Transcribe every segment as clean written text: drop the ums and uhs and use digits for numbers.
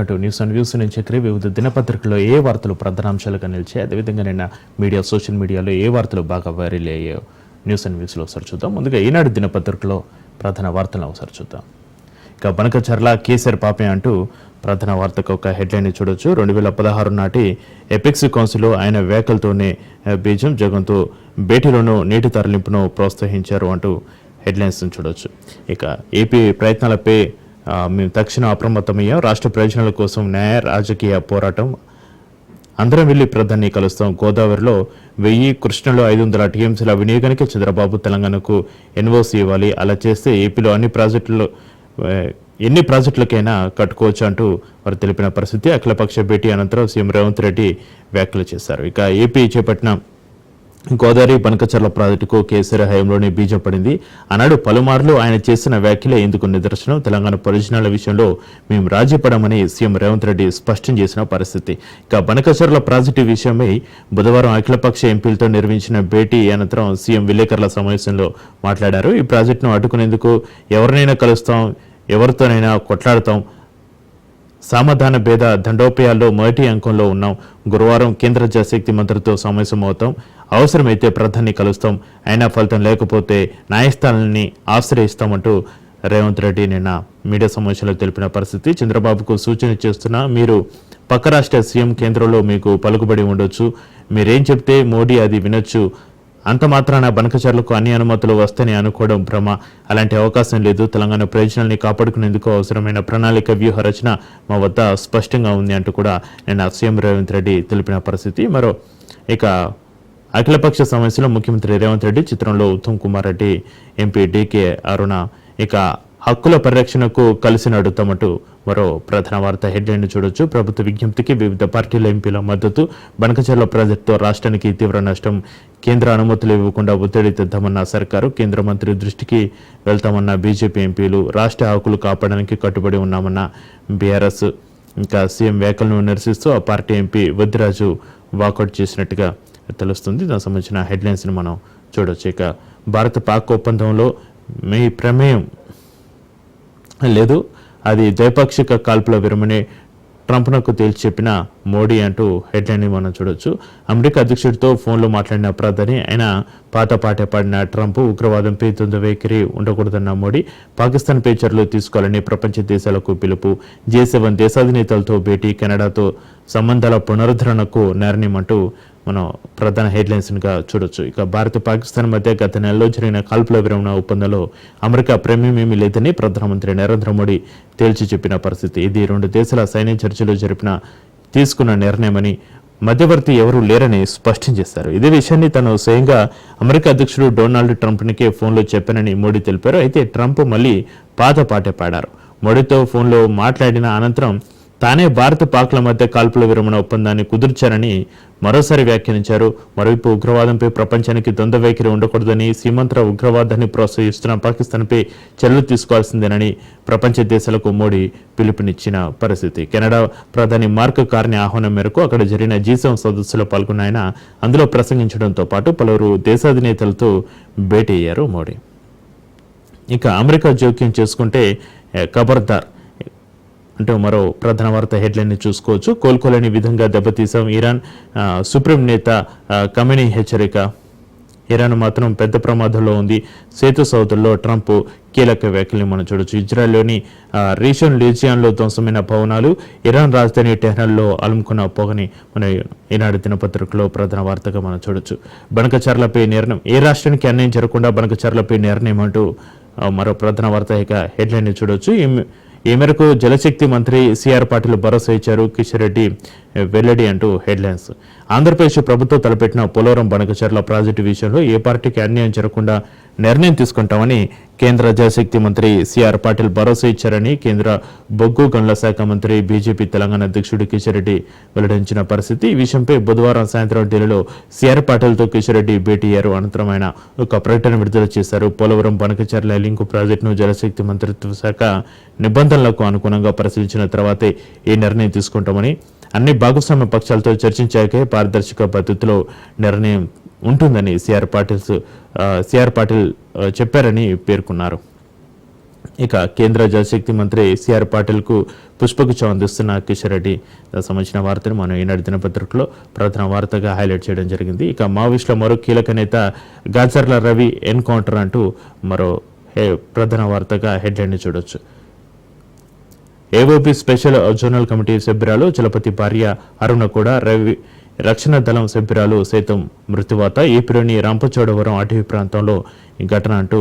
అటు news and views నుంచి చక్రి వివిధ దినపత్రికల్లో ఏ వార్తలు ప్రధానాంశాలుగా నిలిచాయి, అదేవిధంగా నిన్న మీడియా సోషల్ మీడియాలో ఏ వార్తలు బాగా వైరల్ అయ్యాయో న్యూస్ అండ్ వ్యూస్లో ఒకసారి చూద్దాం. ముందుగా ఈనాడు దినపత్రికలో ప్రధాన వార్తలను ఒకసారి చూద్దాం. ఇక బనకచర్ల కేసీఆర్ పాపే అంటూ ప్రధాన వార్తకు ఒక హెడ్లైన్ చూడొచ్చు. 2016 నాటి ఎపెక్స్ కౌన్సిల్లో ఆయన వ్యాఖ్యలతోనే బీజం జగన్తో భేటీలోనూ నీటి తరలింపును ప్రోత్సహించారు అంటూ హెడ్లైన్స్ చూడొచ్చు. ఇక ఏపీ ప్రయత్నాలపై మేము తక్షణం అప్రమత్తమయ్యాం, రాష్ట్ర ప్రయోజనాల కోసం న్యాయ రాజకీయ పోరాటం, అందరం వెళ్లి ప్రధాని కలుస్తాం, గోదావరిలో 1000, కృష్ణలో 500 టీఎంసీల వినియోగానికి చంద్రబాబు తెలంగాణకు ఎన్ఓసీ ఇవ్వాలి, అలా చేస్తే ఏపీలో ఎన్ని ప్రాజెక్టులకైనా కట్టుకోవచ్చు అంటూ వారు తెలిపిన పరిస్థితి. అఖిలపక్ష భేటీ అనంతరం సీఎం రేవంత్ రెడ్డి వ్యాఖ్యలు చేశారు. ఇక ఏపీ చేపట్టిన గోదావరి బనకచర్ల ప్రాజెక్టుకు కేసీఆర్ హయాంలోనే బీజం పడింది. ఆనాడు పలుమార్లు ఆయన చేసిన వ్యాఖ్యలే ఇందుకు నిదర్శనం. తెలంగాణ ప్రయోజనాల విషయంలో మేము రాజీపడమని సీఎం రేవంత్ రెడ్డి స్పష్టం చేసిన పరిస్థితి. ఇక బనకచర్ల ప్రాజెక్టు విషయమై బుధవారం అఖిలపక్ష ఎంపీలతో నిర్వహించిన భేటీ అనంతరం సీఎం విలేకరుల సమావేశంలో మాట్లాడారు. ఈ ప్రాజెక్టును అడ్డుకునేందుకు ఎవరినైనా కలుస్తాం, ఎవరితోనైనా కొట్లాడతాం, సమాధాన భేద దండోపాయాల్లో మొదటి అంకంలో ఉన్నాం. గురువారం కేంద్ర జలశక్తి మంత్రితో సమావేశమవుతాం, అవసరమైతే ప్రధాని కలుస్తాం, అయినా ఫలితం లేకపోతే న్యాయస్థానాన్ని ఆశ్రయిస్తామంటూ రేవంత్ రెడ్డి నిన్న మీడియా సమావేశంలో తెలిపిన పరిస్థితి. చంద్రబాబుకు సూచన చేస్తున్నా, మీరు పక్క రాష్ట్ర సీఎం, కేంద్రంలో మీకు పలుకుబడి ఉండొచ్చు, మీరేం చెప్తే మోడీ అది వినొచ్చు, అంత మాత్రాన బనకచర్లకు అన్ని అనుమతులు వస్తాయని అనుకోవడం భ్రమ, అలాంటి అవకాశం లేదు. తెలంగాణ ప్రయోజనాల్ని కాపాడుకునేందుకు అవసరమైన ప్రణాళిక వ్యూహ రచన మా వద్ద స్పష్టంగా ఉంది అంటూ కూడా నిన్న సీఎం రేవంత్ రెడ్డి తెలిపిన పరిస్థితి. మరో ఇక అఖిలపక్ష సమావేశంలో ముఖ్యమంత్రి రేవంత్ రెడ్డి, చిత్రంలో ఉత్తమ్ కుమార్ రెడ్డి, ఎంపీ డీకే అరుణ ఇక హక్కుల పరిరక్షణకు కలిసి నడుతామంటూ మరో ప్రధాన వార్త హెడ్లైన్ చూడొచ్చు. ప్రభుత్వ విజ్ఞప్తికి వివిధ పార్టీల ఎంపీల మద్దతు, బనకచర్ల ప్రాజెక్టుతో రాష్ట్రానికి తీవ్ర నష్టం, కేంద్ర అనుమతులు ఇవ్వకుండా ఒత్తిడి తెద్దామన్న సర్కారు, కేంద్ర మంత్రి దృష్టికి వెళ్తామన్న బీజేపీ ఎంపీలు, రాష్ట్ర హక్కులు కాపాడడానికి కట్టుబడి ఉన్నామన్న బీఆర్ఎస్. ఇంకా సీఎం వ్యాఖ్యలను నిరసిస్తూ ఆ పార్టీ ఎంపీ వద్దిరాజు వాకౌట్ చేసినట్టుగా తెలుస్తుంది. దానికి సంబంధించిన హెడ్లైన్స్ని మనం చూడొచ్చు. ఇక భారత పాక్ ఒప్పందంలో మీ ప్రమేయం లేదు, అది ద్వైపాక్షిక కాల్పుల విరమణే ట్రంప్నకు తేల్చి చెప్పిన మోడీ అంటూ హెడ్లైన్ మనం చూడొచ్చు. అమెరికా అధ్యక్షుడితో ఫోన్లో మాట్లాడిన ప్రధాని, ఆయన పాత పాటే పాడిన ట్రంప్, ఉగ్రవాదంపై తుది వైఖరి ఉండకూడదన్న మోడీ, పాకిస్తాన్పై చర్యలు తీసుకోవాలని ప్రపంచ దేశాలకు పిలుపు, G7 దేశాధినేతలతో భేటీ, కెనడాతో సంబంధాల పునరుద్ధరణకు నిర్ణయం అంటూ మనం ప్రధాన హెడ్లైన్స్గా చూడొచ్చు. ఇక భారత్ పాకిస్తాన్ మధ్య గత నెలలో జరిగిన కాల్పుల విరమణ ఒప్పందంలో అమెరికా ప్రమేయమేమీ లేదని ప్రధానమంత్రి నరేంద్ర మోడీ తేల్చి చెప్పిన పరిస్థితి. ఇది రెండు దేశాల సైన్య చర్చలు తీసుకున్న నిర్ణయమని, మధ్యవర్తి ఎవరూ లేరని స్పష్టం చేశారు. ఇదే విషయాన్ని తను స్వయంగా అమెరికా అధ్యక్షుడు డొనాల్డ్ ట్రంప్నికే ఫోన్లో చెప్పానని మోడీ తెలిపారు. అయితే ట్రంప్ మళ్ళీ పాత పాటే పాడారు. మోడీతో ఫోన్లో మాట్లాడిన అనంతరం తానే భారత పాక్ల మధ్య కాల్పుల విరమణ ఒప్పందాన్ని కుదుర్చారని మరోసారి వ్యాఖ్యానించారు. మరోవైపు ఉగ్రవాదంపై ప్రపంచానికి ద్వంద్వ వైఖరి ఉండకూడదని, సీమాంతర ఉగ్రవాదాన్ని ప్రోత్సహిస్తున్న పాకిస్తాన్పై చర్యలు తీసుకోవాల్సిందేనని ప్రపంచ దేశాలకు మోడీ పిలుపునిచ్చిన పరిస్థితి. కెనడా ప్రధాని మార్క్ కార్నీ ఆహ్వానం మేరకు అక్కడ జరిగిన G7 సదస్సులో పాల్గొన్న ఆయన అందులో ప్రసంగించడంతో పాటు పలువురు దేశాధినేతలతో భేటీ అయ్యారు మోడీ. ఇక అమెరికా జోక్యం చేసుకుంటే ఖబర్దార్ అంటూ మరో ప్రధాన వార్త హెడ్లైన్ చూసుకోవచ్చు. కోలుకోలేని విధంగా దెబ్బతీసాం, ఇరాన్ సుప్రీం నేత ఖమేనీ హెచ్చరిక. ఇరాన్ మాత్రం పెద్ద ప్రమాదంలో ఉంది, సేతు సౌదుల్లో ట్రంప్ కీలక వ్యాఖ్యల్ని మనం చూడొచ్చు. ఇజ్రాయెల్లోని రీషన్ లీజియాన్లో ధ్వంసమైన భవనాలు, ఇరాన్ రాజధాని టెహ్రాన్లో అలుముకున్న పొగని మన ఈనాడు దినపత్రికలో ప్రధాన వార్తగా మనం చూడొచ్చు. బనకచర్లపై నిర్ణయం, ఏ రాష్ట్రానికి అన్యాయం జరగకుండా బనకచర్లపై నిర్ణయం అంటూ మరో ప్రధాన వార్త ఇక హెడ్లైన్ చూడొచ్చు. ఈ మేరకు జలశక్తి మంత్రి సిఆర్ పాటిల్ భరోసా ఇచ్చారు, కిషన్ రెడ్డి వెల్లడి అంటూ హెడ్లైన్స్. ఆంధ్రప్రదేశ్ ప్రభుత్వం తలపెట్టిన పోలవరం బనకచర్ల ప్రాజెక్టు విషయంలో ఏ పార్టీకి అన్యాయం జరగకుండా నిర్ణయం తీసుకుంటామని కేంద్ర జలశక్తి మంత్రి సిఆర్ పాటిల్ భరోసా ఇచ్చారని కేంద్ర బొగ్గు గనుల శాఖ మంత్రి, బీజేపీ తెలంగాణ అధ్యక్షుడు కిషన్ రెడ్డి వెల్లడించిన పరిస్థితి. ఈ విషయంపై బుధవారం సాయంత్రం ఢిల్లీలో సిఆర్ పాటిల్తో కిషన్ రెడ్డి భేటీ అయ్యారు. అనంతరం ఆయన ఒక ప్రకటన విడుదల చేశారు. పోలవరం బనకచర్ల లింకు ప్రాజెక్టును జలశక్తి మంత్రిత్వ శాఖ నిబంధనలకు అనుగుణంగా పరిశీలించిన తర్వాతే ఈ నిర్ణయం తీసుకుంటామని, అన్ని భాగస్వామ్య పక్షాలతో చర్చించాకే పారదర్శక పద్ధతిలో నిర్ణయం ఉంటుందని సిఆర్ పాటిల్ చెప్పారని పేర్కొన్నారు. ఇక కేంద్ర జలశక్తి మంత్రి సిఆర్ పాటిల్కు పుష్పగుచ్చం అందిస్తున్న కిషన్ రెడ్డి సంబంధించిన వార్తను మనం ఈనాడు దినపత్రికలో ప్రధాన వార్తగా హైలైట్ చేయడం జరిగింది. ఇక మావోయిస్టుల మరో కీలక నేత గాజర్ల రవి ఎన్కౌంటర్ అంటూ మరో ప్రధాన వార్తగా హెడ్లైన్ చూడొచ్చు. ఏఓబీ స్పెషల్ జోనల్ కమిటీ సభ్యురాలు చలపతి భార్య అరుణ కూడా రవి రక్షణ దళం సభ్యురాలు సైతం మృత్యువాత ఏపీలోని రంపచోడవరం అటవీ ప్రాంతంలో ఈ ఘటన అంటూ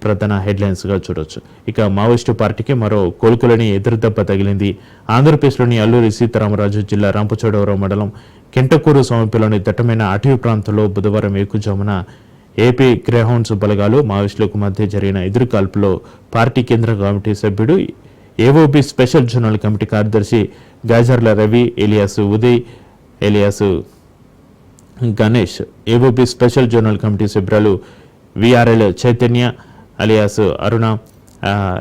ప్రధాన హెడ్లైన్స్గా చూడొచ్చు. ఇక మావోయిస్టు పార్టీకి మరో కోలుకులని ఎదురుదెబ్బ తగిలింది. ఆంధ్రప్రదేశ్లోని అల్లూరి సీతారామరాజు జిల్లా రంపచోడవరం మండలం కింటకూరు సమీపంలోని దట్టమైన అటవీ ప్రాంతంలో బుధవారం ఏకుజామున ఏపీ గ్రేహౌండ్స్ బలగాలు మావోయిస్టులకు మధ్య జరిగిన ఎదురుకాల్పులో పార్టీ కేంద్ర కమిటీ సభ్యుడు ఏఓబీ స్పెషల్ జోనల్ కమిటీ కార్యదర్శి Gajarla Ravi alias Uday alias Ganesh, AOB special zonal committee సభ్యురాలు విఆర్ఎల్ చైతన్య అలియాస్ అరుణ,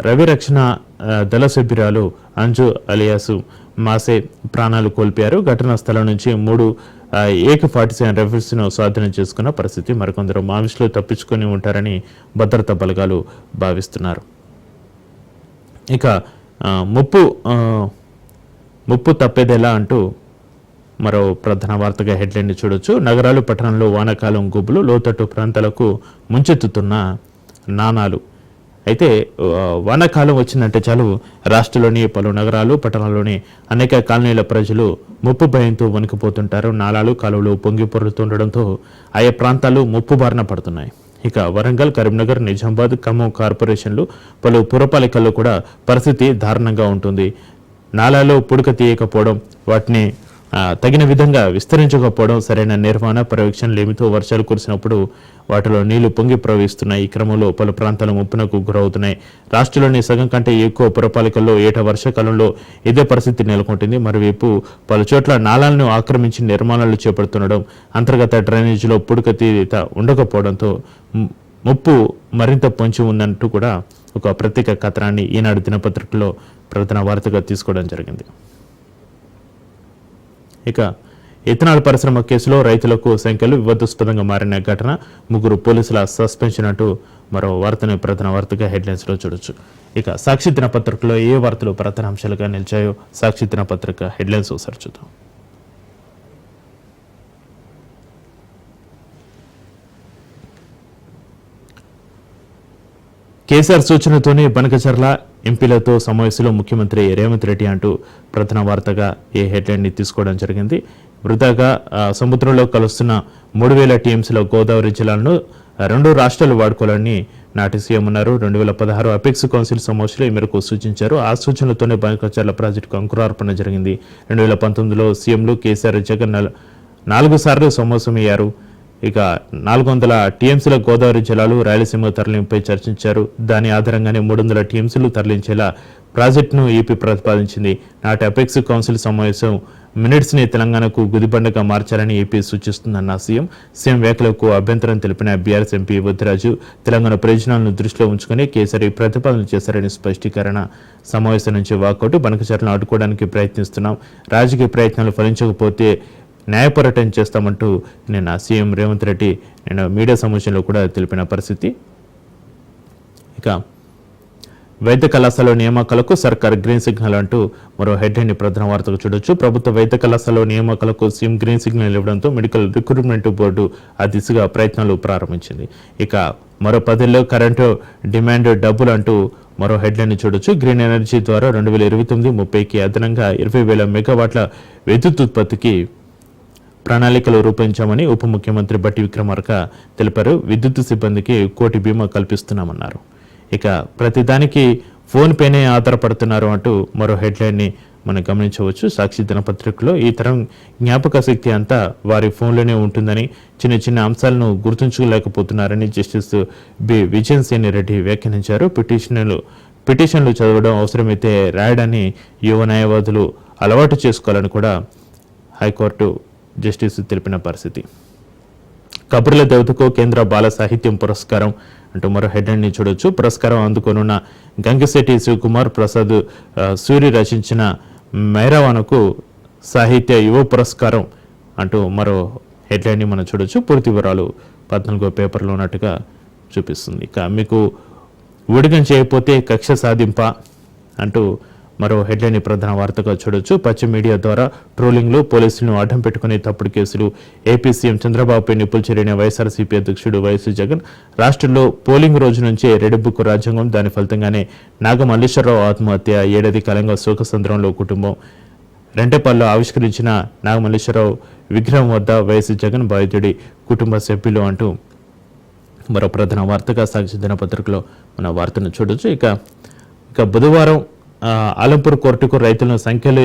రవి రక్షణ దళ సభ్యురాలు అంజు అలియాస్ మాసే ప్రాణాలు కోల్పోయారు. ఘటనా స్థలం నుంచి 3 AK-47 రైఫిల్స్ను స్వాధీనం చేసుకున్న పరిస్థితి. మరికొందరు మావోయిస్టులు తప్పించుకొని ఉంటారని భద్రతా బలగాలు భావిస్తున్నారు. ఇక ముప్పు తప్పేదెలా అంటూ మరో ప్రధాన వార్తగా హెడ్లైన్ చూడొచ్చు. నగరాలు పట్టణంలో వానాకాలం గుబ్బులు లోతట్టు ప్రాంతాలకు ముంచెత్తుతున్న నానాలు. అయితే వానాకాలం వచ్చిందంటే చాలు రాష్ట్రంలోని పలు నగరాలు పట్టణాల్లోని అనేక కాలనీల ప్రజలు ముప్పు భయంతో వణికిపోతుంటారు. నాలాలు కాలువలు పొంగి పొర్లుతుండడంతో ఆయా ప్రాంతాలు ముప్పు బారిన పడుతున్నాయి. ఇక వరంగల్, కరీంనగర్, నిజామాబాద్, ఖమ్మం కార్పొరేషన్లు పలు పురపాలికల్లో కూడా పరిస్థితి దారుణంగా ఉంటుంది. నాలాలో పుడక తీయకపోవడం, వాటిని తగిన విధంగా విస్తరించకపోవడం, సరైన నిర్వహణ పర్యవేక్షణ లేమితో వర్షాలు కురిసినప్పుడు వాటిలో నీళ్లు పొంగి ప్రవహిస్తున్నాయి. ఈ క్రమంలో పలు ప్రాంతాలు ముప్పునకు గురవుతున్నాయి. రాష్ట్రంలోని సగం కంటే ఎక్కువ పురపాలికల్లో ఏటా వర్షాకాలంలో ఇదే పరిస్థితి నెలకొంటుంది. మరోవైపు పలు చోట్ల నాలాలను ఆక్రమించి నిర్మాణాలు చేపడుతుండడం, అంతర్గత డ్రైనేజీలో పుడక తీత ఉండకపోవడంతో ముప్పు మరింత పొంచి ఉందంటూ కూడా ఒక ప్రత్యేక కథనాన్ని ఈనాడు దినపత్రికలో ప్రధాన వార్తగా తీసుకోవడం జరిగింది. ఇక ఇథనాల్ పరిశ్రమ కేసులో రైతులకు సంఖ్యలు వివాదాస్పదంగా మారిన ఘటన, 3 పోలీసుల సస్పెన్షన్ అంటూ మరో వార్తను ప్రధాన వార్తగా హెడ్లైన్స్ లో చూడొచ్చు. ఇక సాక్షి దినపత్రికలో ఏ వార్తలు ప్రధాన అంశాలుగా నిలిచాయో సాక్షి దినపత్రిక హెడ్లైన్స్ ఒకసారి చూద్దాం. కేసీఆర్ సూచనతోనే బనకచర్ల ఎంపీలతో సమావేశంలో ముఖ్యమంత్రి రేవంత్ రెడ్డి అంటూ ప్రధాన వార్తగా ఈ హెడ్లైన్ ని తీసుకోవడం జరిగింది. వృధాగా సముద్రంలో కలుస్తున్న 3000 టీఎంసీల గోదావరి జలాలను 2 రాష్ట్రాలు వాడుకోవాలని నాటి సీఎం ఉన్నారు. 2016 అపెక్స్ కౌన్సిల్ సమావేశంలో ఈ మేరకు సూచించారు. ఆ సూచనలతోనే బనకచర్ల ప్రాజెక్టుకు అంకురార్పణ జరిగింది. 2019లో సీఎంలు కేసీఆర్, జగన్ 4 సార్లు సమావేశమయ్యారు. ఇక 400 టీఎంసీల గోదావరి జలాలు రాయలసీమ తరలింపుపై చర్చించారు. దాని ఆధారంగానే 300 టీఎంసీలు తరలించేలా ప్రాజెక్టును ఏపీ ప్రతిపాదించింది. నాటి అపెక్స్ కౌన్సిల్ సమావేశం మినిట్స్ ని తెలంగాణకు గుదిబండగా మార్చాలని ఏపీ సూచిస్తుందన్న సీఎం వ్యాఖ్యలకు అభ్యంతరం తెలిపిన బీఆర్ఎస్ ఎంపీ వద్దిరాజు తెలంగాణ ప్రయోజనాలను దృష్టిలో ఉంచుకుని కేసీఆర్ ప్రతిపాదన చేశారని స్పష్టీకరణ. సమావేశం నుంచి వాకౌట్, బనకచర్లను అడ్డుకోవడానికి ప్రయత్నిస్తున్నాం, రాజకీయ ప్రయత్నాలు ఫలించకపోతే న్యాయ పోరాటం చేస్తామంటూ నిన్న సీఎం రేవంత్ రెడ్డి నిన్న మీడియా సమావేశంలో కూడా తెలిపిన పరిస్థితి. ఇక వైద్య కళాశాల నియామకాలకు సర్కార్ గ్రీన్ సిగ్నల్ అంటూ మరో హెడ్లైన్ ప్రధాన వార్తకు చూడొచ్చు. ప్రభుత్వ వైద్య కళాశాల నియామకాలకు సీఎం గ్రీన్ సిగ్నల్ ఇవ్వడంతో మెడికల్ రిక్రూట్మెంట్ బోర్డు ఆ దిశగా ప్రయత్నాలు ప్రారంభించింది. ఇక మరో 10 ఏళ్లలో కరెంటు డిమాండ్ డబ్బులు అంటూ మరో హెడ్లైన్ చూడొచ్చు. గ్రీన్ ఎనర్జీ ద్వారా 2029-30కి అదనంగా 20,000 మెగావాట్ల విద్యుత్ ఉత్పత్తికి ప్రణాళికలు రూపొందించామని ఉప ముఖ్యమంత్రి బట్టి విక్రమార్క తెలిపారు. విద్యుత్ సిబ్బందికి 1 కోటి బీమా కల్పిస్తున్నామన్నారు. ఇక ప్రతిదానికి ఫోన్ పేనే ఆధారపడుతున్నారు అంటూ మరో హెడ్లైన్ ని మనం గమనించవచ్చు. సాక్షి దినపత్రికలో ఈ తరం జ్ఞాపక శక్తి అంతా వారి ఫోన్లోనే ఉంటుందని, చిన్న చిన్న అంశాలను గుర్తుంచుకోలేకపోతున్నారని జస్టిస్ బి విజయసేని రెడ్డి వ్యాఖ్యానించారు. పిటిషన్లు చదవడం, అవసరమైతే రాయడాన్ని యువ న్యాయవాదులు అలవాటు చేసుకోవాలని కూడా హైకోర్టు జస్టిస్ తెలిపిన పరిస్థితి. కబుర్ల దేవతకు కేంద్ర బాల సాహిత్యం పురస్కారం అంటూ మరో హెడ్లైన్ ని చూడొచ్చు. పురస్కారం అందుకోనున్న గంగిశెట్టి శివకుమార్ ప్రసాద్ సూరి రచించిన మైరావానకు సాహిత్య యువ పురస్కారం అంటూ మరో హెడ్లైన్ ని మనం చూడొచ్చు. పూర్తి వివరాలు 14వ పేపర్లో ఉన్నట్టుగా చూపిస్తుంది. ఇక మీకు ఊడిగం చేయకపోతే కక్ష సాధింప అంటూ మరో హెడ్లైన్ ప్రధాన వార్తగా చూడొచ్చు. పచ్చ మీడియా ద్వారా ట్రోలింగ్లు, పోలీసులను అడ్డం పెట్టుకునే తప్పుడు కేసులు, ఏపీ సీఎం చంద్రబాబుపై నిప్పులు చెరిగిన వైఎస్ఆర్సీపీ అధ్యక్షుడు వైఎస్ జగన్, రాష్ట్రంలో పోలింగ్ రోజు నుంచే రెడ్ బుక్ రాజ్యాంగం, దాని ఫలితంగానే నాగమల్లేశ్వరరావు ఆత్మహత్య, ఏడాది కాలంగా శోకసంద్రంలో కుటుంబం, రెంటేపాల్లో ఆవిష్కరించిన నాగమల్లేశ్వరరావు విగ్రహం వద్ద వైఎస్ జగన్ బాధితుడి కుటుంబ సభ్యులు అంటూ మరో ప్రధాన వార్తగా సాక్షి దినపత్రికలో మన వార్తను చూడొచ్చు. ఇక బుధవారం ఆలంపూర్ కోర్టుకు రైతులను సంఖ్యలు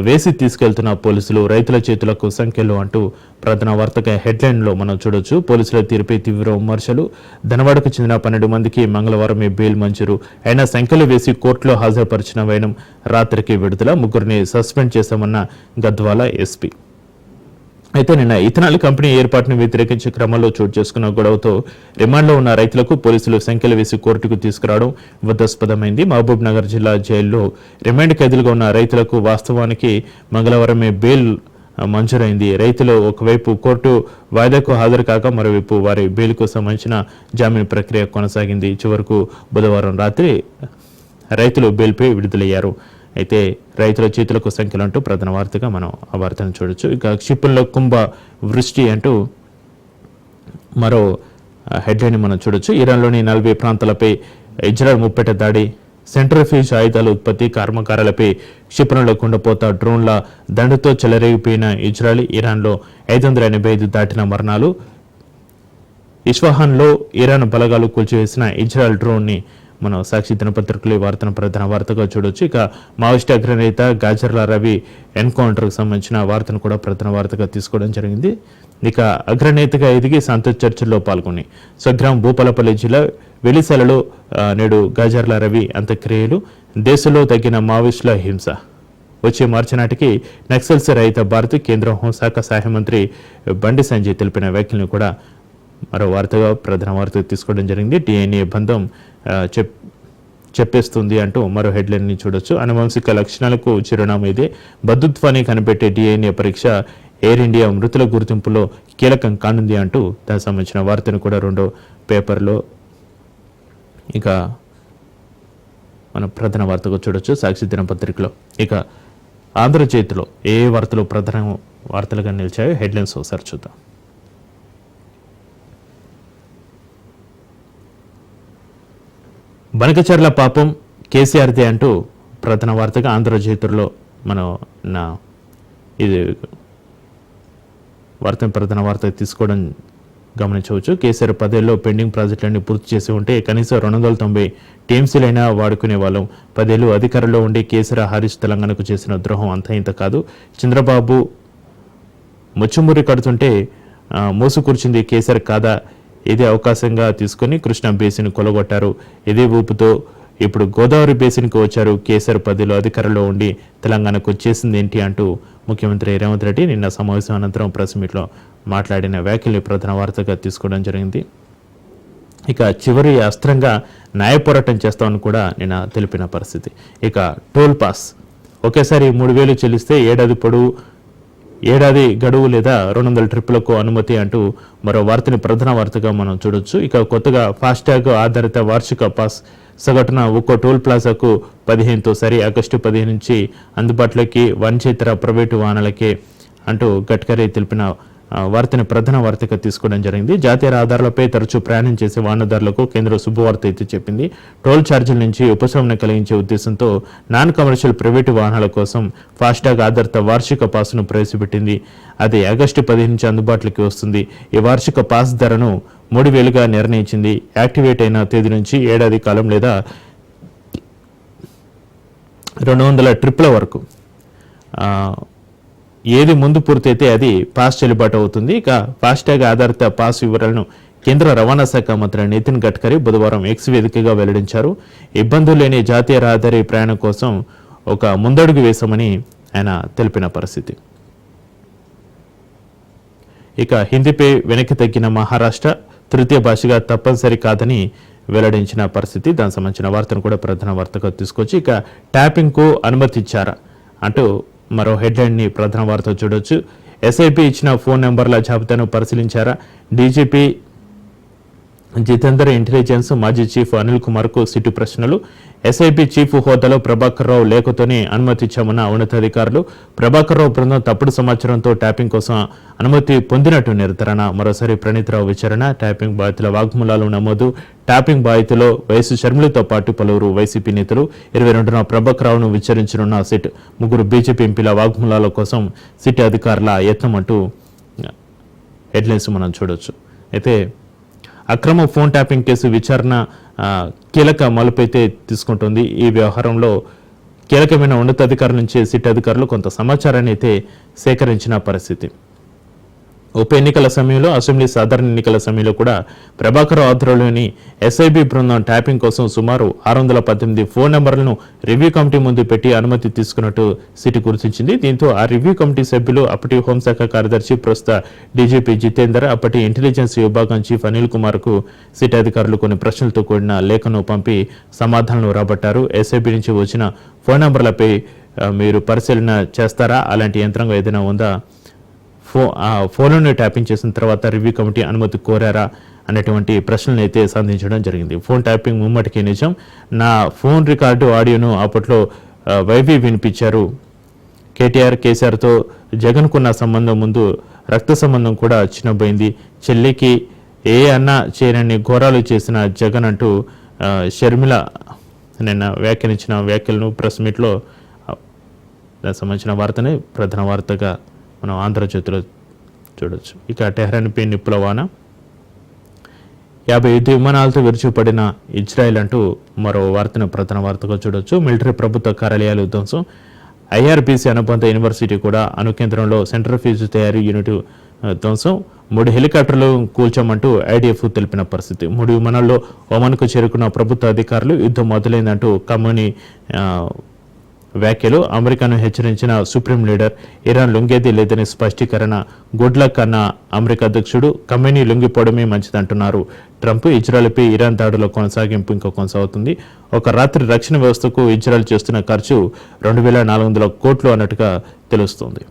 వేసి తీసుకెళ్తున్న పోలీసులు, రైతుల చేతులకు సంఖ్యలు అంటూ ప్రధాన వార్తగా హెడ్లైన్లో మనం చూడొచ్చు. పోలీసుల తీరుపై తీవ్ర విమర్శలు. ధనవాడకు చెందిన 12 మందికి మంగళవారమే బెయిల్ మంజూరు. అయినా సంఖ్యలు వేసి కోర్టులో హాజరుపరిచిన వైనం రాత్రికి విడుదల. 3 సస్పెండ్ చేశామన్న గద్వాల ఎస్పీ. అయితే నిన్న ఇథనాల్ కంపెనీ ఏర్పాటును వ్యతిరేకించే క్రమంలో చోటు చేసుకున్న గొడవతో రిమాండ్లో ఉన్న రైతులకు పోలీసులు సంఖ్యలు వేసి కోర్టుకు తీసుకురావడం వివాదాస్పదమైంది. మహబూబ్ నగర్ జిల్లా జైల్లో రిమాండ్ ఖైదీలుగా ఉన్న రైతులకు వాస్తవానికి మంగళవారమే బెయిల్ మంజూరైంది. రైతులు ఒకవైపు కోర్టు వాయిదాకు హాజరు కాక మరోవైపు వారి బెయిల్కు సంబంధించిన జామీన్ ప్రక్రియ కొనసాగింది. చివరకు బుధవారం రాత్రి రైతులు బెయిల్పై విడుదలయ్యారు. అయితే రైతుల చేతులకు సంఖ్యలు అంటూ ప్రధాన వార్తగా మనం ఆ వార్తను చూడొచ్చు. ఇక క్షిపణిలో కుంభ వృష్టి అంటూ మరో హెడ్లైన్ మనం చూడొచ్చు. ఇరాన్లోని 40 ప్రాంతాలపై ఇజ్రాయెల్ ముప్పేట దాడి, సెంట్రిఫ్యూజ్ ఆయుధాల ఉత్పత్తి కర్మాగారాలపై క్షిపణుల కుండపోత, డ్రోన్ల దండుతో చెలరేగిపోయిన ఇజ్రాయెల్, ఇరాన్లో 585 దాటిన మరణాలు. ఇస్ఫహాన్లో ఇరాన్ బలగాలు కూల్చివేసిన ఇజ్రాయెల్ డ్రోన్ని మనం సాక్షి దినపత్రికలో ఈ వార్తను ప్రధాన వార్తగా చూడొచ్చు. ఇక మావోయిస్టు అగ్రనేత గాజర్ల రవి ఎన్కౌంటర్కు సంబంధించిన వార్తను కూడా ప్రధాన వార్తగా తీసుకోవడం జరిగింది. ఇక అగ్రనేతగా ఎదిగి సంతోష్ చర్చల్లో పాల్గొని స్వగ్రామం భూపాలపల్లి జిల్లా వెలిశాలలో నేడు గాజర్ల రవి అంత్యక్రియలు. దేశంలో తగ్గిన మావోయిస్టుల హింస, వచ్చే మార్చి నాటికి నక్సల్స్ రహిత భారత్, కేంద్ర హోంశాఖ సహాయ మంత్రి బండి సంజయ్ తెలిపిన వ్యాఖ్యలను కూడా మరో వార్తగా ప్రధాన వార్త తీసుకోవడం జరిగింది. డిఎన్ఏ బంధం చెప్పేస్తుంది అంటూ మరో హెడ్లైన్ ని చూడొచ్చు. అనువంశిక లక్షణాలకు చిరునామా ఇదే, బంధుత్వాన్ని కనిపెట్టే డిఎన్ఏ పరీక్ష ఎయిర్ ఇండియా మృతుల గుర్తింపులో కీలకం కానుంది అంటూ దానికి సంబంధించిన వార్తను కూడా 2వ పేపర్లో ఇక మన ప్రధాన వార్తగా చూడొచ్చు సాక్షి దినపత్రికలో. ఇక ఆంధ్రజ్యోతిలో ఏ వార్తలు ప్రధాన వార్తలుగా నిలిచాయో హెడ్లైన్స్ ఒకసారి చూద్దాం. బనకచర్ల పాపం కేసీఆర్దే అంటూ ప్రధాన వార్తగా ఆంధ్రజ్యోతిలో మనం ఇది వార్తను ప్రధాన వార్త తీసుకోవడం గమనించవచ్చు. కేసీఆర్ 10 ఏళ్లలో పెండింగ్ ప్రాజెక్టులన్నీ పూర్తి చేసి ఉంటే కనీసం 290 టీఎంసీలైనా వాడుకునే వాళ్ళం. 10 ఏళ్లు అధికారంలో ఉండి కేసీఆర్, హరీష్ తెలంగాణకు చేసిన ద్రోహం అంతా ఇంత కాదు. చంద్రబాబు ముచ్చుమురి కడుతుంటే మోసు కూర్చుంది కేసీఆర్ కాదా, ఇదే అవకాశంగా తీసుకుని కృష్ణా బేసిన్ కొలగొట్టారు. ఇదే ఊపుతో ఇప్పుడు గోదావరి బేసిన్కి వచ్చారు. కేసీఆర్ 10 ఏళ్లు అధికారంలో ఉండి తెలంగాణకు చేసింది ఏంటి అంటూ ముఖ్యమంత్రి రేవంత్ రెడ్డి నిన్న సమావేశం అనంతరం ప్రెస్ మీట్లో మాట్లాడిన వ్యాఖ్యలు ప్రధాన వార్తగా తీసుకోవడం జరిగింది. ఇక చివరి అస్త్రంగా న్యాయ పోరాటం చేస్తామని కూడా నిన్న తెలిపిన పరిస్థితి. ఇక టోల్ పాస్ ఒకేసారి 3,000 చెల్లిస్తే ఏడాది గడువు లేదా 200 ట్రిప్పులకు అనుమతి అంటూ మరో వార్తని ప్రధాన వార్తగా మనం చూడొచ్చు. ఇక కొత్తగా ఫాస్టాగ్ ఆధారిత వార్షిక పాస్ సగటున ఒక్కో టోల్ ప్లాజాకు 15తో సరి ఆగస్టు 15 నుంచి అందుబాటులోకి వాణిజ్యేతర ప్రైవేటు వాహనాలకే అంటూ గడ్కరీ తెలిపిన వార్తని ప్రధాన వార్తగా తీసుకోవడం జరిగింది. జాతీయ రహదారులపై తరచూ ప్రయాణం చేసే వాహనదారులకు కేంద్రం శుభవార్త అయితే చెప్పింది. టోల్ ఛార్జీల నుంచి ఉపశమన కలిగించే ఉద్దేశంతో నాన్ కమర్షియల్ ప్రైవేటు వాహనాల కోసం ఫాస్టాగ్ ఆధారిత వార్షిక పాస్ను ప్రవేశపెట్టింది. అది ఆగస్టు 15 నుంచి అందుబాటులోకి వస్తుంది. ఈ వార్షిక పాస్ ధరను 3,000గా నిర్ణయించింది. యాక్టివేట్ అయిన తేదీ నుంచి ఏడాది కాలం లేదా 200 ట్రిప్ల వరకు ఏది ముందు పూర్తయితే అది పాస్ చెల్లుబాటు అవుతుంది. ఇక ఫాస్టాగ్ ఆధారిత పాస్ వివరాలను కేంద్ర రవాణా శాఖ మంత్రి నితిన్ గడ్కరీ బుధవారం ఎక్స్ వేదికగా వెల్లడించారు. ఇబ్బందులు లేని జాతీయ రహదారి ప్రయాణం కోసం ఒక ముందడుగు వేశామని ఆయన తెలిపిన పరిస్థితి. ఇక హిందీపై వెనక్కి తగ్గిన మహారాష్ట్ర తృతీయ భాషగా తప్పనిసరి కాదని వెల్లడించిన పరిస్థితి. దానికి సంబంధించిన వార్తను కూడా ప్రధాన వార్తగా తీసుకొచ్చి ఇక ట్యాపింగ్కు అనుమతి ఇచ్చారా అంటూ మరో హెడ్లైన్ని ప్రధాన వార్త చూడొచ్చు. ఎస్ఐపి ఇచ్చిన ఫోన్ నెంబర్ల జాబితాను పరిశీలించారా, డీజీపీ జితేందర్ ఇంటెలిజెన్స్ మాజీ చీఫ్ అనిల్ కుమార్ కు సిట్టు ప్రశ్నలు. ఎస్ఐబి చీఫ్ హోదాలో ప్రభాకర్ రావు లేఖతోనే అనుమతి ఇచ్చామన్న ఉన్నతాధికారులు. ప్రభాకర్ రావు బృందం తప్పుడు సమాచారంతో ట్యాపింగ్ కోసం అనుమతి పొందినట్టు నిర్ధారణ. మరోసారి ప్రణీత్ రావు విచారణ. ట్యాపింగ్ బాధితుల వాగ్మూలాలు నమోదు. ట్యాపింగ్ బాధితులో వైఎస్ షర్మిలతో పాటు పలువురు వైసీపీ నేతలు. 22న ప్రభాకర్ రావును విచారించనున్న సిట్. 3 బీజేపీ ఎంపీల వాగ్మూలాల కోసం సిట్ అధికారుల యత్నం అంటూ హెడ్లైన్స్ మనం చూడొచ్చు. అయితే అక్రమ ఫోన్ ట్యాపింగ్ కేసు విచారణ కీలక మలుపైతే తీసుకుంటుంది. ఈ వ్యవహారంలో కీలకమైన ఉన్నతాధికారుల నుంచి సిట్ అధికారులు కొంత సమాచారాన్ని అయితే సేకరించిన పరిస్థితి. ఉప ఎన్నికల సమయంలో, అసెంబ్లీ సాధారణ ఎన్నికల సమయంలో కూడా ప్రభాకర్ ఆధ్వర్యంలోని ఎస్ఐబి బృందం ట్యాపింగ్ కోసం సుమారు 618 ఫోన్ నెంబర్లను రివ్యూ కమిటీ ముందు పెట్టి అనుమతి తీసుకున్నట్టు సిట్ గుర్తించింది. దీంతో ఆ రివ్యూ కమిటీ సభ్యులు అప్పటి హోంశాఖ కార్యదర్శి, ప్రస్తుత డీజీపీ జితేందర్, అప్పటి ఇంటెలిజెన్స్ విభాగం చీఫ్ అనిల్ కుమార్ కు సిట్ అధికారులు కొన్ని ప్రశ్నలతో కూడిన లేఖను పంపి సమాధానాలు రాబట్టారు. ఎస్ఐబి నుంచి వచ్చిన ఫోన్ నెంబర్లపై మీరు పరిశీలన చేస్తారా, అలాంటి యంత్రాంగం ఏదైనా ఉందా, ఫోన్లను ట్యాపింగ్ చేసిన తర్వాత రివ్యూ కమిటీ అనుమతి కోరారా అనేటువంటి ప్రశ్నలను అయితే సంధించడం జరిగింది. ఫోన్ ట్యాపింగ్ ముమ్మటికి నిజం. నా ఫోన్ రికార్డు ఆడియోను అప్పట్లో వైవి వినిపించారు. కేటీఆర్, కేసీఆర్తో జగన్కున్న సంబంధం ముందు రక్త సంబంధం కూడా చిన్నబోయింది. చెల్లికి ఏ అన్న చేయనని ఘోరాలు చేసిన జగన్ అంటూ షర్మిల నిన్న వ్యాఖ్యానించిన వ్యాఖ్యలను ప్రెస్ మీట్లో దానికి సంబంధించిన వార్తని ప్రధాన వార్తగా మనం ఆంధ్రజ్యోతిలో చూడొచ్చు. ఇక టెహ్రాన్పై నిప్పుల వాన. 50 యుద్ధ విమానాలతో విరుచుపడిన ఇజ్రాయెల్ అంటూ మరో వార్తను ప్రధాన వార్తగా చూడొచ్చు. మిలిటరీ ప్రభుత్వ కార్యాలయాలు ధ్వంసం. ఐఆర్బీసీ అనుబంధ యూనివర్సిటీ కూడా అణుకేంద్రంలో సెంట్రిఫ్యూజ్ తయారీ యూనిట్ ధ్వంసం. 3 హెలికాప్టర్లు కూల్చామంటూ ఐడిఎఫ్ తెలిపిన పరిస్థితి. 3 విమానాల్లో ఒమన్కు చేరుకున్న ప్రభుత్వ అధికారులు. యుద్ధం మొదలైందంటూ కమ్మని వ్యాఖ్యలు. అమెరికాను హెచ్చరించిన సుప్రీం లీడర్. ఇరాన్ లొంగేది లేదని స్పష్టీకరణ. గుడ్ లక్ అన్న అమెరికా అధ్యక్షుడు. ఖమేనీ లొంగిపోవడమే మంచిదంటున్నారు ట్రంప్. ఇజ్రాయెల్పై ఇరాన్ దాడుల కొనసాగింపు ఇంకా కొనసాగుతుంది. ఒక రాత్రి రక్షణ వ్యవస్థకు ఇజ్రాయెల్ చేస్తున్న ఖర్చు 2400 కోట్లు అన్నట్టుగా తెలుస్తోంది.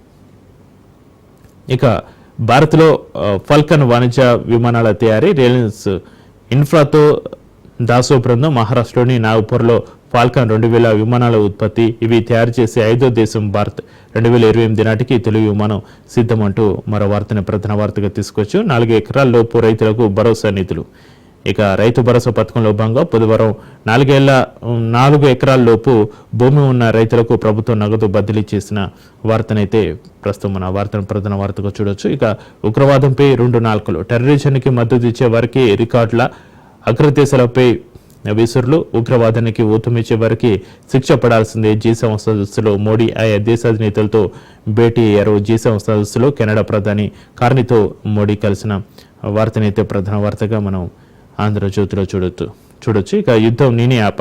ఇక భారత్లో ఫల్కన్ వాణిజ్య విమానాల తయారీ. రిలయన్స్ ఇన్ఫ్రాతో దాసో బృందం మహారాష్ట్రలోని నాగపూర్లో ఫాల్కన్ 2000 విమానాల ఉత్పత్తి. ఇవి తయారు చేసే 5వ దేశం భారత్. 2028 నాటికి తొలి విమానం సిద్ధమంటూ మరో వార్తను ప్రధాన వార్తగా తీసుకొచ్చు. 4 ఎకరాల లోపు రైతులకు భరోసా నిధులు. ఇక రైతు భరోసా పథకంలో భాగంగా బుధవారం 4 ఎకరాల లోపు భూమి ఉన్న రైతులకు ప్రభుత్వం నగదు బదిలీ చేసిన వార్తనైతే ప్రస్తుతం మన వార్తను ప్రధాన వార్తగా చూడొచ్చు. ఇక ఉగ్రవాదంపై 2 నాల్కలు. టెర్రరిజానికి మద్దతు ఇచ్చే వారికి రికార్డుల, అగ్రదేశాలపై విసురులు. ఉగ్రవాదానికి ఊతమిచ్చే వారికి శిక్ష పడాల్సిందే. G7 సదస్సులో మోడీ ఆయా దేశాధినేతలతో భేటీ అయ్యారు. G7 సదస్సులో కెనడా ప్రధాని కార్నీతో మోడీ కలిసిన వార్తనైతే ప్రధాన వార్తగా మనం ఆంధ్రజ్యోతిలో చూడొచ్చు. ఇక యుద్ధం నేనే ఆప.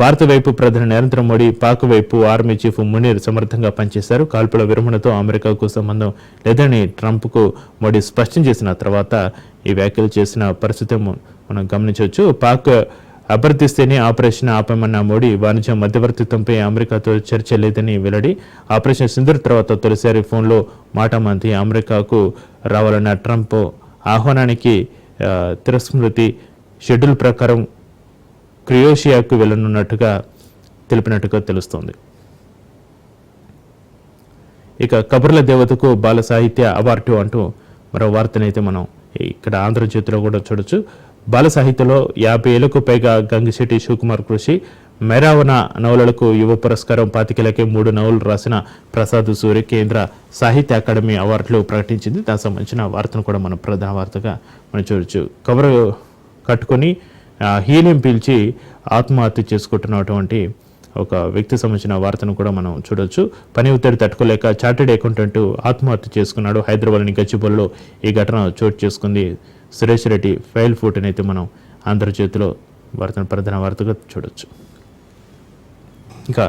భారత వైపు ప్రధాని నరేంద్ర మోడీ, పాక్ వైపు ఆర్మీ చీఫ్ మునీర్ సమర్థంగా పనిచేశారు. కాల్పుల విరమణతో అమెరికాకు సంబంధం లేదని ట్రంప్కు మోడీ స్పష్టం చేసిన తర్వాత ఈ వ్యాఖ్యలు చేసిన పరిస్థితి మనం గమనించవచ్చు. పాక్ అభ్యర్థిస్తేనే ఆపరేషన్ ఆపమన్న మోడీ, వాణిజ్య మధ్యవర్తిత్వంపై అమెరికాతో చర్చ లేదని వెల్లడి. ఆపరేషన్ సింధూర్ తర్వాత తొలిసారి ఫోన్లో మాటామంతి. అమెరికాకు రావాలన్న ట్రంప్ ఆహ్వానానికి తిరస్మృతి. షెడ్యూల్ ప్రకారం క్రొయేషియాకు వెళ్లనున్నట్టుగా తెలిపినట్టుగా తెలుస్తోంది. ఇక కబుర్ల దేవతకు బాల సాహిత్య అవార్డు అంటూ మరో వార్తనైతే మనం ఇక్కడ ఆంధ్రజ్యోతిలో కూడా చూడొచ్చు. బాల సాహిత్యంలో 50 ఏళ్లకు పైగా గంగిశెట్టి శివకుమార్ కృషి. మేరావన నవలలకు యువ పురస్కారం. 25 3 నవలు రాసిన ప్రసాద్ సూరి కేంద్ర సాహిత్య అకాడమీ అవార్డులు ప్రకటించింది. దానికి సంబంధించిన వార్తను కూడా మనం ప్రధాన వార్తగా మనం చూడొచ్చు. కవర్ కట్టుకొని హీలియం పీల్చి ఆత్మహత్య చేసుకుంటున్నటువంటి ఒక వ్యక్తి సంబంధించిన వార్తను కూడా మనం చూడొచ్చు. పని ఒత్తిడి తట్టుకోలేక చార్టెడ్ అకౌంటెంట్ ఆత్మహత్య చేసుకున్నాడు. హైదరాబాద్లోని గచ్చిబౌలిలో ఈ ఘటన చోటు చేసుకుంది. సురేష్ రెడ్డి ఫైల్ ఫోటోనైతే మనం ఆంధ్రజ్యోతిలో వార్తను ప్రధాన వార్తగా చూడొచ్చు. ఇంకా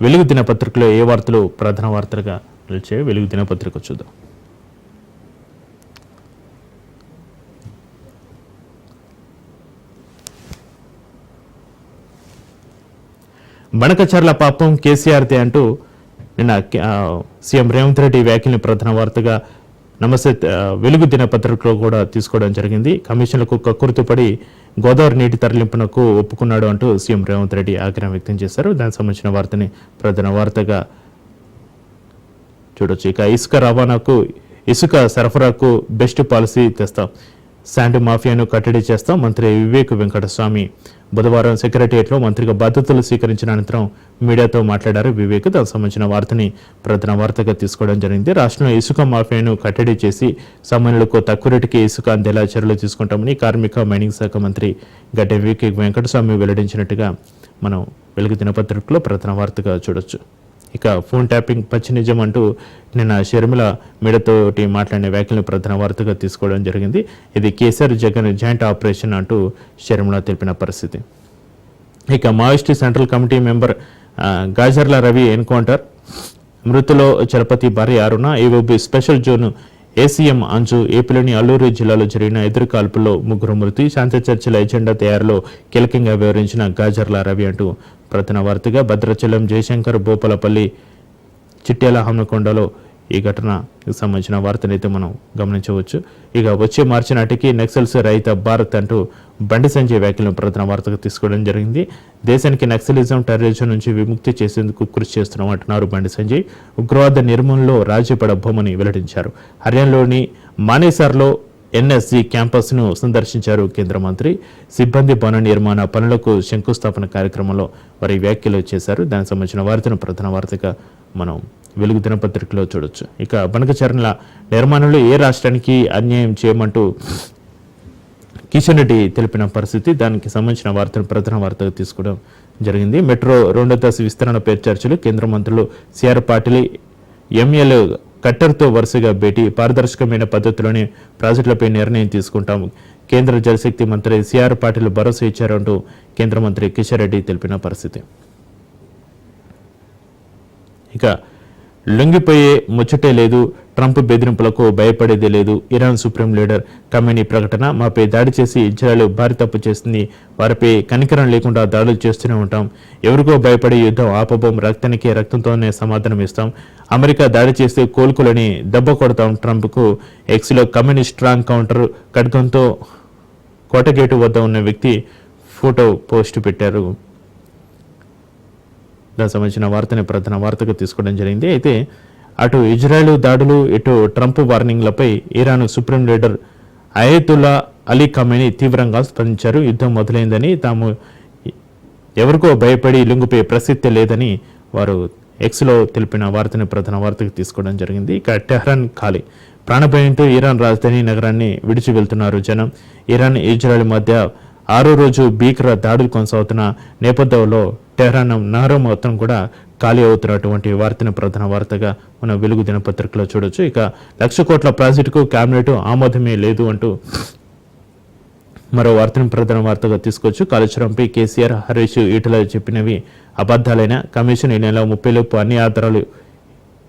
వెలుగు దినపత్రికలో ఏ వార్తలు ప్రధాన వార్తలుగా నిలిచాయో వెలుగు దినపత్రిక చూద్దాం. బణకచర్ల పాపం కేసీఆర్దే అంటూ నిన్న సీఎం రేవంత్ రెడ్డి వ్యాఖ్యల్ని ప్రధాన వార్తగా నమస్తే వెలుగు దినపత్రికలో కూడా తీసుకోవడం జరిగింది. కమిషన్లకు కక్కుర్తిపడి గోదావరి నీటి తరలింపునకు ఒప్పుకున్నాడు అంటూ సీఎం రేవంత్ రెడ్డి ఆగ్రహం వ్యక్తం చేశారు. దానికి సంబంధించిన వార్తని ప్రధాన వార్తగా చూడొచ్చు. ఇక ఇసుక సరఫరాకు బెస్ట్ పాలసీ తెస్తాం, శాండ్ మాఫియాను కట్టడి చేస్తాం. మంత్రి వివేక్ వెంకటస్వామి బుధవారం సెక్రటేరియట్లో మంత్రిగా బాధ్యతలు స్వీకరించిన అనంతరం మీడియాతో మాట్లాడారు వివేక్. దానికి సంబంధించిన వార్తని ప్రధాన వార్తగా తీసుకోవడం జరిగింది. రాష్ట్రంలో ఇసుక మాఫియాను కట్టడి చేసి సామాన్యులకు తక్కువ రేటుకి ఇసుక అందేలా చర్యలు తీసుకుంటామని కార్మిక మైనింగ్ శాఖ మంత్రి గడ్డె వివేక్ వెంకటస్వామి వెల్లడించినట్టుగా మనం వెలుగు దినపత్రికలో ప్రధాన వార్తగా చూడొచ్చు. ఇక ఫోన్ ట్యాపింగ్ పచ్చి నిజం అంటూ నిన్న షర్మిల మీడియాతోటి మాట్లాడిన వ్యాఖ్యలను ప్రధాన వార్తగా తీసుకోవడం జరిగింది. ఇది కేసీఆర్ జగన్ జాయింట్ ఆపరేషన్ అంటూ షర్మిల తెలిపిన పరిస్థితి. ఇక Maoist central committee member Gajarla Ravi encounter, మృతులో చలపతి భార్య Aruna, AOB special zone ACM Anju, ఏపీలోని అల్లూరు జిల్లాలో జరిగిన ఎదురు కాల్పుల్లో 3 మృతి, శాంతి చర్చల ఎజెండా తయారులో కీలకంగా వ్యవహరించిన గాజర్ల రవి అంటూ ప్రధాన వార్తగా భద్రాచలం, జయశంకర్, భూపాలపల్లి, చిట్యాల, హనుమకొండలో ఈ ఘటనకు సంబంధించిన వార్తనైతే మనం గమనించవచ్చు. ఇక వచ్చే మార్చి నాటికి నక్సల్స్ రహిత భారత్ అంటూ బండి సంజయ్ వ్యాఖ్యలను ప్రధాన వార్తగా తీసుకోవడం జరిగింది. దేశానికి నక్సలిజం, టెర్రరిజం నుంచి విముక్తి చేసేందుకు కృషి చేస్తున్నాం అంటున్నారు బండి సంజయ్. ఉగ్రవాద నిర్మూలనలో రాజీ పడబోమని వెల్లడించారు. హర్యానాలోని మానేసార్లో ఎన్ఎస్జీ క్యాంపస్ను సందర్శించారు కేంద్ర మంత్రి. సిబ్బంది భవన నిర్మాణ పనులకు శంకుస్థాపన కార్యక్రమంలో వారి వ్యాఖ్యలు చేశారు. దానికి సంబంధించిన వార్తను ప్రధాన వార్తగా మనం వెలుగు దినపత్రికలో చూడొచ్చు. ఇక బనకచర్ల నిర్మాణంలో ఏ రాష్ట్రానికి అన్యాయం చేయమంటూ కిషన్ రెడ్డి తెలిపిన పరిస్థితి. దానికి సంబంధించిన వార్తను ప్రధాన వార్తగా తీసుకోవడం జరిగింది. మెట్రో 2వ దశ విస్తరణపై చర్చలు, కేంద్ర మంత్రులు సిఆర్ పాటిల్, ఎంఎల్ కట్టర్తో వరుసగా భేటీ, పారదర్శకమైన పద్ధతిలోనే ప్రాజెక్టులపై నిర్ణయం తీసుకుంటాము. కేంద్ర జలశక్తి మంత్రి సిఆర్ పాటిల్ భరోసా ఇచ్చారంటూ కేంద్ర మంత్రి కిషన్ రెడ్డి తెలిపిన పరిస్థితి. ఇక లొంగిపోయే ముచ్చటే లేదు, ట్రంప్ బెదిరింపులకు భయపడేదే లేదు, ఇరాన్ సుప్రీం లీడర్ ఖమేనీ ప్రకటన. మాపై దాడి చేసి ఇజ్రాయెల్ భారీ తప్పు చేస్తుంది, వారిపై కనికరం లేకుండా దాడులు చేస్తూనే ఉంటాం. ఎవరికో భయపడే యుద్ధం ఆపబోం, రక్తానికి రక్తంతోనే సమాధానం ఇస్తాం. అమెరికా దాడి చేస్తే కోలుకోలని దెబ్బ కొడతాం. ట్రంప్కు ఎక్స్లో ఖమేనీ స్ట్రాంగ్ కౌంటర్, ఖడ్గంతో కోటగేటు వద్ద ఉన్న వ్యక్తి ఫోటో పోస్ట్ పెట్టారు. దానికి సంబంధించిన వార్తని ప్రధాన వార్తగా తీసుకోవడం జరిగింది. అయితే అటు ఇజ్రాయెల్ దాడులు, ఇటు ట్రంప్ వార్నింగ్లపై Iran supreme leader Ayatollah Ali Khamenei తీవ్రంగా స్పందించారు. యుద్ధం మొదలైందని, తాము ఎవరికో భయపడి లొంగిపోయే ప్రసక్తే లేదని వారు ఎక్స్లో తెలిపిన వార్తని ప్రధాన వార్తగా తీసుకోవడం జరిగింది. ఇక టెహ్రాన్ ఖాళీ, ప్రాణభయంతో ఇరాన్ రాజధాని నగరాన్ని విడిచి వెళ్తున్నారు జనం. ఇరాన్, ఇజ్రాయెల్ మధ్య 6వ రోజు భీకర దాడులు కొనసాగుతున్న నేపథ్యంలో టెహ్రాన్ నగరం మొత్తం కూడా ఖాళీ అవుతున్నటువంటి వార్తను ప్రధాన వార్తగా మన వెలుగు దినపత్రికలో చూడొచ్చు. ఇక 1,00,000 కోట్ల ప్రాజెక్టుకు కేబినెట్ ఆమోదమే లేదు అంటూ మరో వార్తను ప్రధాన వార్తగా తీసుకోవచ్చు. కాళేశ్వరంపై కేసీఆర్, హరీష్, ఈటల చెప్పినవి అబద్ధాలైన కమిషన్ ఈ నెల 30 లోపు అన్ని ఆధారాలు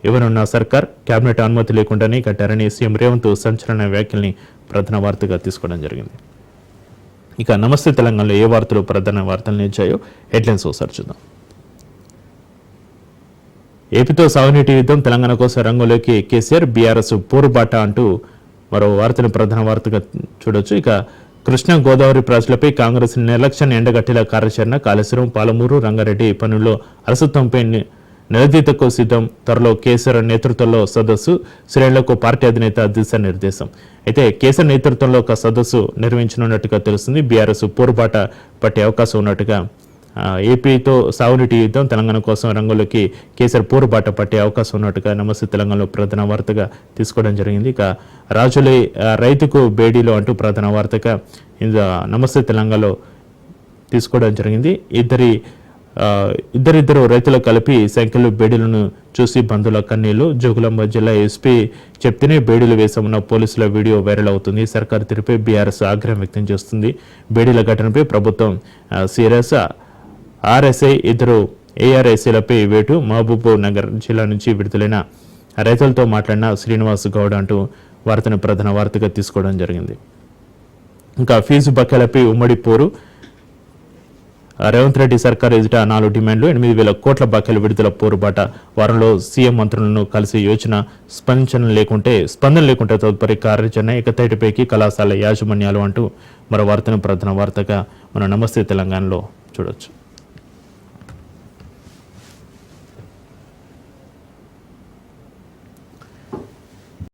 ఇవ్వనున్న సర్కార్, కేబినెట్ అనుమతి లేకుండానే కట్టారని సీఎం రేవంత్ సంచలన వ్యాఖ్యల్ని ప్రధాన వార్తగా తీసుకోవడం జరిగింది. ఇక నమస్తే తెలంగాణలో ఏ వార్తలు ప్రధాన వార్తలు నిలిచాయో హెడ్లైన్స్ ఒకసారి చూద్దాం. ఏపీతో సాగునీటి యుద్ధం, తెలంగాణ కోసం రంగంలోకి కేసీఆర్, బీఆర్ఎస్ పోరుబాట అంటూ మరో వార్తను ప్రధాన వార్తగా చూడొచ్చు. ఇక కృష్ణా గోదావరి ప్రాజెక్టులపై కాంగ్రెస్ నిర్లక్ష్యాన్ని ఎండగట్టేలా కార్యాచరణ, కాళేశ్వరం, పాలమూరు, రంగారెడ్డి పనుల్లో అలసత్వంపై నిలదీతకు సిద్ధం, త్వరలో కేసీఆర్ నేతృత్వంలో సదస్సు, శ్రేణులకు పార్టీ అధినేత దిశానిర్దేశం. అయితే కేసీఆర్ నేతృత్వంలో ఒక సదస్సు నిర్వహించనున్నట్టుగా తెలుస్తుంది. బీఆర్ఎస్ పోరుబాట పట్టే అవకాశం ఉన్నట్టుగా, ఏపీతో సాగునీటి యుద్ధం, తెలంగాణ కోసం రంగంలోకి కేసీఆర్ పోరుబాట పట్టే అవకాశం ఉన్నట్టుగా నమస్తే తెలంగాణలో ప్రధాన వార్తగా తీసుకోవడం జరిగింది. ఇక రాజులే రైతుకు బేడీలో అంటూ ప్రధాన వార్తగా నమస్తే తెలంగాణలో తీసుకోవడం జరిగింది. ఇద్దరిద్దరు రైతులు కలిపి సంఖ్యలో బేడీలను చూసి బంధువుల కన్నీళ్లు, జోగులాంబ జిల్లా ఎస్పీ చెప్తేనే బేడీలు వేసామన్న పోలీసుల వీడియో వైరల్ అవుతుంది. సర్కారు తీరుపై బీఆర్ఎస్ ఆగ్రహం వ్యక్తం చేస్తుంది. బేడీల ఘటనపై ప్రభుత్వం సీరియస్, ఆర్ఎస్ఐ, ఇద్దరు ఏఆర్ఐసీలపై వేటు. మహబూబ్ నగర్ జిల్లా నుంచి విడుదలైన రైతులతో మాట్లాడిన శ్రీనివాస్ గౌడ్ అంటూ వార్తను ప్రధాన వార్తగా తీసుకోవడం జరిగింది. ఇంకా ఫీజు బకాయిలపై ఉమ్మడి పోరు, రేవంత్ రెడ్డి సర్కార్ ఎదుట 4 డిమాండ్లు 8,000 కోట్ల బాకీల విడుదల పోరుబాట వారంలో సీఎం మంత్రులను కలిసి యోచన స్పందన లేకుంటే తదుపరి కార్యాచరణ ఏకతాటిపైకి కళాశాల యాజమాన్యాలు అంటూ మరో వార్తను ప్రధాన వార్తగా మన నమస్తే తెలంగాణలో చూడొచ్చు.